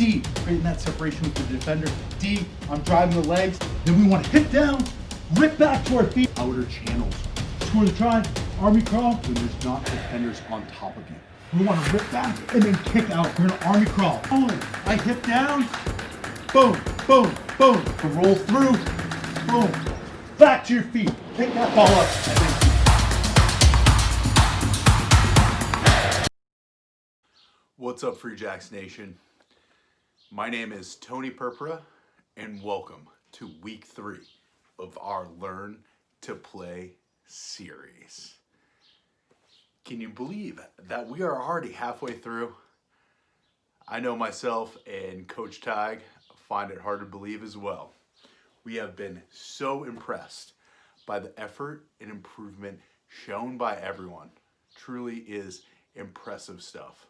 C, creating that separation with the defender. D, I'm driving the legs. Then we want to hit down, rip back to our feet. Outer channels. Score the try, army crawl. When there's not defenders on top of you. We want to rip back and then kick out. We're gonna army crawl. Boom, I hit down. Boom, boom, boom. To roll through. Boom. Back to your feet. Pick that ball up. And then What's up, Free Jacks Nation? My name is Tony Purpura, and welcome to week 3 of our Learn to Play series. Can you believe that we are already halfway through? I know myself and Coach Tig find it hard to believe as well. We have been so impressed by the effort and improvement shown by everyone. Truly is impressive stuff.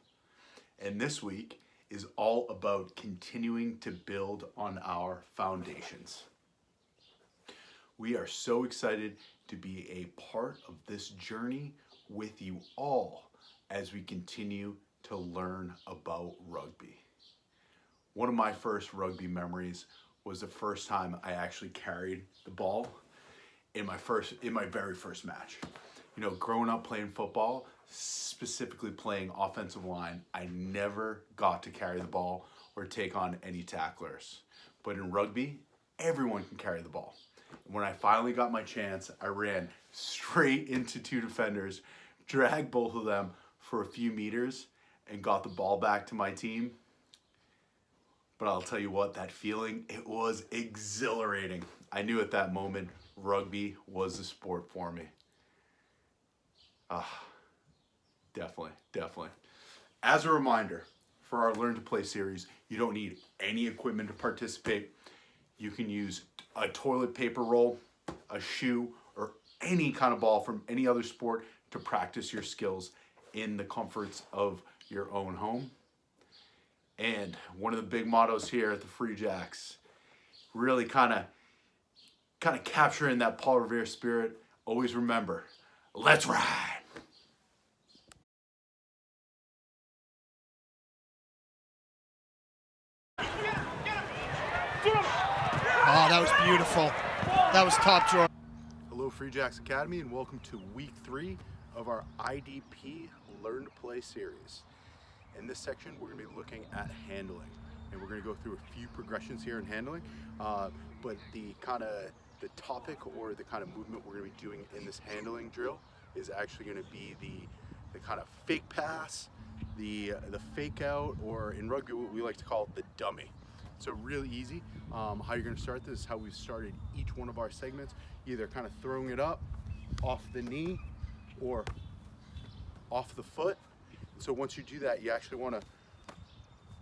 And this week is all about continuing to build on our foundations. We are so excited to be a part of this journey with you all as we continue to learn about rugby. One of my first rugby memories was the first time I actually carried the ball in my very first match. You know, growing up playing football, specifically playing offensive line, I never got to carry the ball or take on any tacklers. But in rugby, everyone can carry the ball. And when I finally got my chance, I ran straight into 2 defenders, dragged both of them for a few meters, and got the ball back to my team. But I'll tell you what, that feeling, it was exhilarating. I knew at that moment rugby was the sport for me. Definitely. As a reminder, for our Learn to Play series, you don't need any equipment to participate. You can use a toilet paper roll, a shoe, or any kind of ball from any other sport to practice your skills in the comforts of your own home. And one of the big mottos here at the Free Jacks, really kind of capturing that Paul Revere spirit. Always remember, let's ride. Oh, that was beautiful. That was top drawer. Hello, Free Jacks Academy, and welcome to week 3 of our IDP Learn to Play series. In this section, we're going to be looking at handling, and we're going to go through a few progressions here in handling. But the topic or the kind of movement we're going to be doing in this handling drill is actually going to be the kind of fake pass, the fake out, or in rugby what we like to call the dummy. So really easy. How you're going to start this is how we've started each one of our segments, either kind of throwing it up off the knee or off the foot. So once you do that, you actually want to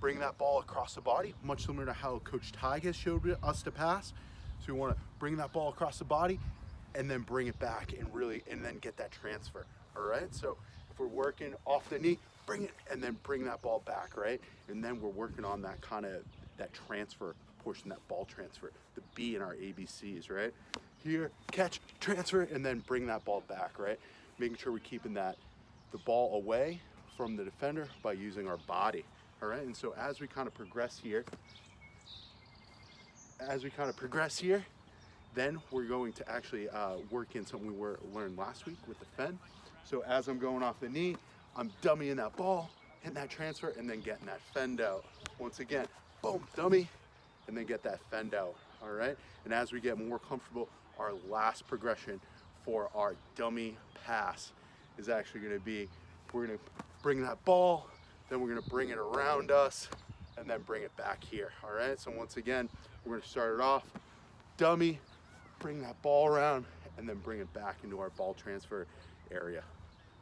bring that ball across the body, much similar to how Coach Tig has showed us to pass. So we want to bring that ball across the body and then bring it back and then get that transfer. All right. So if we're working off the knee, bring it and then bring that ball back, right? And then we're working on that that transfer portion, that ball transfer, the B in our ABCs, right? Here, catch, transfer, and then bring that ball back, right? Making sure we're keeping the ball away from the defender by using our body, all right? And so as we kind of progress here, then we're going to actually work in something we learned last week with the fend. So as I'm going off the knee, I'm dummying that ball, hitting that transfer, and then getting that fend out. Once again, boom, dummy, and then get that fend out, all right? And as we get more comfortable, our last progression for our dummy pass is actually gonna be, we're gonna bring that ball, then we're gonna bring it around us, and then bring it back here, all right? So once again, we're gonna start it off, dummy, bring that ball around, and then bring it back into our ball transfer area,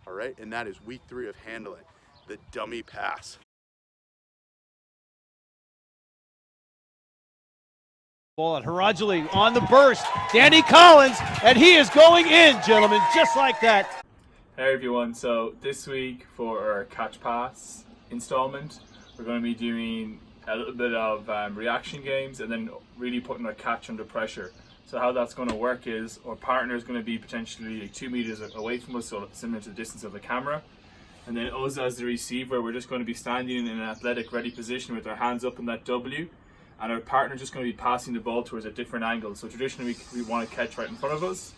all right? And that is week 3 of handling, the dummy pass. Ball at Harajali on the burst. Danny Collins, and he is going in, gentlemen, just like that. Hey everyone, so this week for our catch pass installment, we're going to be doing a little bit of reaction games and then really putting our catch under pressure. So how that's going to work is our partner is going to be potentially 2 meters away from us, so similar to the distance of the camera. And then us as the receiver, we're just going to be standing in an athletic ready position with our hands up in that W, and our partner just going to be passing the ball towards a different angle. So traditionally we want to catch right in front of us.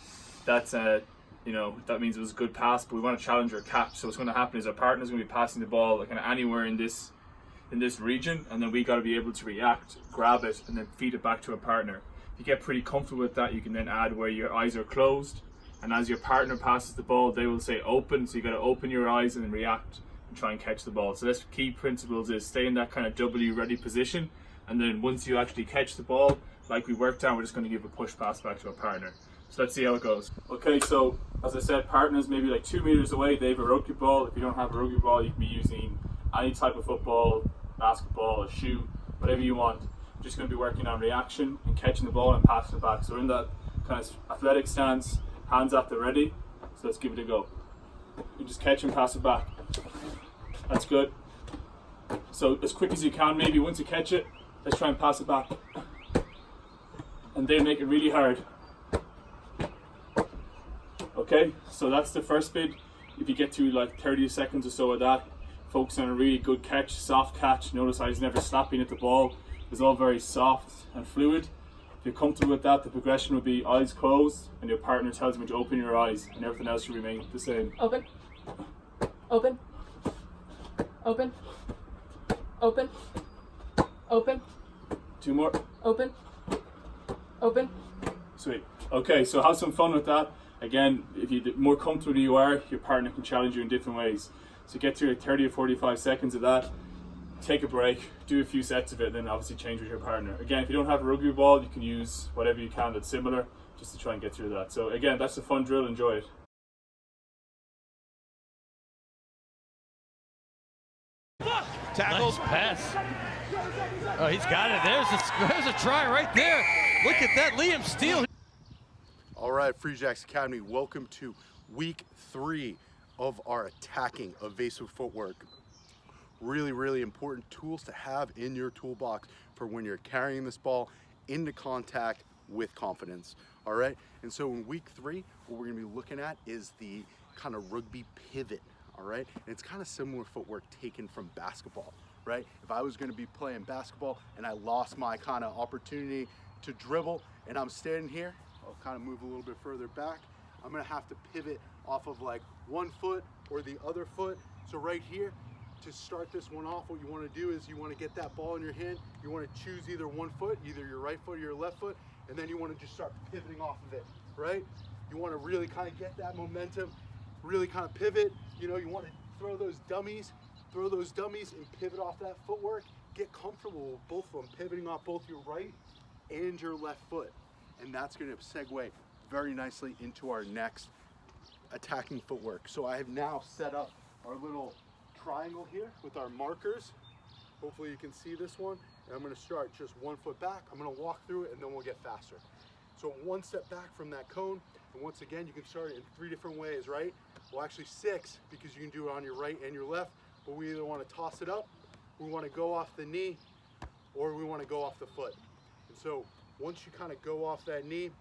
That's that means it was a good pass, but we want to challenge our catch. So what's going to happen is our partner's going to be passing the ball like kind of anywhere in this region, and then we got to be able to react, grab it, and then feed it back to a partner. If you get pretty comfortable with that, you can then add where your eyes are closed, and as your partner passes the ball, they will say open, so you got to open your eyes and then react and try and catch the ball. So that's key principles, is stay in that kind of W ready position, and then once you actually catch the ball, like we worked on, we're just going to give a push pass back to a partner. So let's see how it goes. Okay, so as I said, partners maybe like 2 meters away, they have a rugby ball. If you don't have a rugby ball, you can be using any type of football, basketball, a shoe, whatever you want. You're just going to be working on reaction and catching the ball and passing it back. So we're in that kind of athletic stance, hands at the ready. So let's give it a go. You just catch and pass it back. That's good. So as quick as you can, maybe once you catch it, let's try and pass it back. And then make it really hard. Okay, so that's the first bit. If you get to like 30 seconds or so of that, focus on a really good catch, soft catch. Notice I was never slapping at the ball. It was all very soft and fluid. If you're comfortable with that, the progression would be eyes closed, and your partner tells you to open your eyes, and everything else should remain the same. Open. Open. Open. Open. Open. 2 more. Open. Open. Sweet. Okay, so have some fun with that. Again, if you're more comfortable you are, your partner can challenge you in different ways. So get through like 30 or 45 seconds of that, take a break, do a few sets of it, and then obviously change with your partner. Again, if you don't have a rugby ball, you can use whatever you can that's similar, just to try and get through that. So again, that's a fun drill, enjoy it. Tackles, pass. Oh, he's got it. There's a try right there. Look at that, Liam Steele. All right, Free Jacks Academy, welcome to week 3 of our attacking evasive footwork. Really, really important tools to have in your toolbox for when you're carrying this ball into contact with confidence. All right, and so in week 3, what we're gonna be looking at is the kind of rugby pivot. All right, and it's kind of similar footwork taken from basketball, right? If I was gonna be playing basketball and I lost my kind of opportunity to dribble and I'm standing here, I'll kind of move a little bit further back. I'm gonna have to pivot off of like one foot or the other foot. So right here, to start this one off, what you wanna do is you wanna get that ball in your hand. You wanna choose either one foot, either your right foot or your left foot, and then you wanna just start pivoting off of it, right? You wanna really kind of get that momentum, really kind of pivot. You know, you wanna throw those dummies and pivot off that footwork. Get comfortable with both of them, pivoting off both your right and your left foot. And that's gonna segue very nicely into our next attacking footwork. So I have now set up our little triangle here with our markers. Hopefully you can see this one. And I'm gonna start just 1 foot back. I'm gonna walk through it and then we'll get faster. So 1 step back from that cone. And once again, you can start it in 3 different ways, right? Well, actually 6, because you can do it on your right and your left. But we either wanna toss it up, we wanna go off the knee, or we wanna go off the foot. And so once you kind of go off that knee,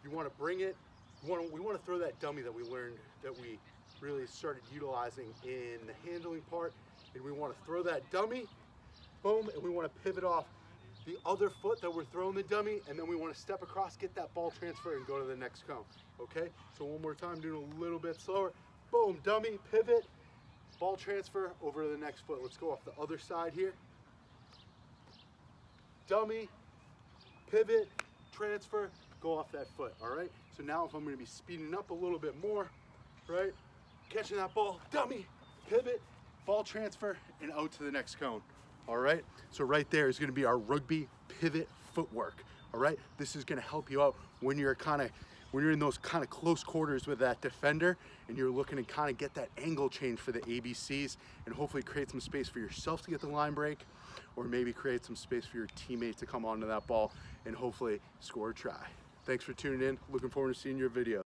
you want to bring it. We want to throw that dummy that we learned, that we really started utilizing in the handling part, and we want to throw that dummy, boom, and we want to pivot off the other foot that we're throwing the dummy, and then we want to step across, get that ball transfer, and go to the next cone. Okay, so one more time, doing a little bit slower. Boom, dummy, pivot, ball transfer over to the next foot. Let's go off the other side here. Dummy, pivot, transfer, go off that foot, all right? So now if I'm gonna be speeding up a little bit more, right? Catching that ball, dummy, pivot, ball transfer, and out to the next cone, all right? So right there is gonna be our rugby pivot footwork, all right? This is gonna help you out when you're in those kind of close quarters with that defender and you're looking to kind of get that angle change for the ABCs and hopefully create some space for yourself to get the line break, or maybe create some space for your teammate to come onto that ball and hopefully score a try. Thanks for tuning in. Looking forward to seeing your video.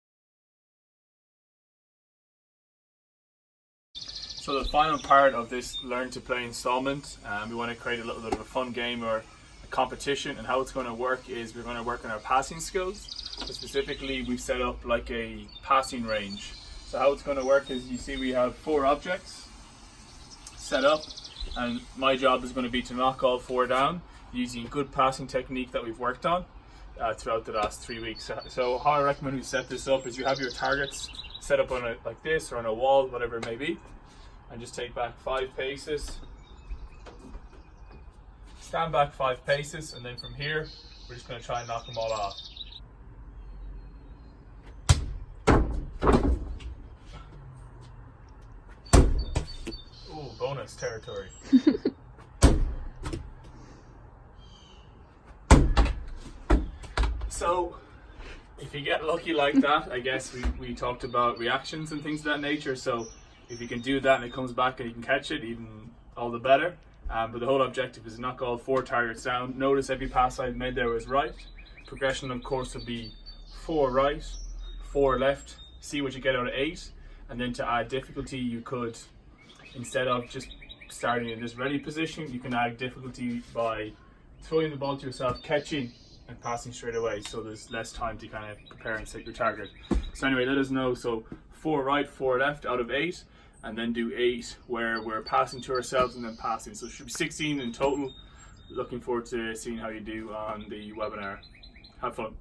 So the final part of this Learn to Play installment, we want to create a little bit of a fun game or a competition, and how it's going to work is we're going to work on our passing skills. So specifically, we've set up like a passing range. So how it's going to work is, you see we have 4 objects set up, and my job is going to be to knock all 4 down using good passing technique that we've worked on throughout the last 3 weeks. So how I recommend we set this up is you have your targets set up on like this, or on a wall, whatever it may be, and just take back 5 paces. Stand back 5 paces, and then from here we're just going to try and knock them all off. Ooh, bonus territory. So if you get lucky like that, I guess we talked about reactions and things of that nature. So if you can do that and it comes back and you can catch it, even all the better. But the whole objective is to knock all 4 targets down. Notice every pass I made there was right. Progression, of course, would be 4 right, 4 left. See what you get out of 8. And then to add difficulty, you could, instead of just starting in this ready position, you can add difficulty by throwing the ball to yourself, catching, and passing straight away. So there's less time to kind of prepare and set your target. So anyway, let us know. So 4 right, 4 left out of 8. And then do 8 where we're passing to ourselves and then passing. So it should be 16 in total. Looking forward to seeing how you do on the webinar. Have fun.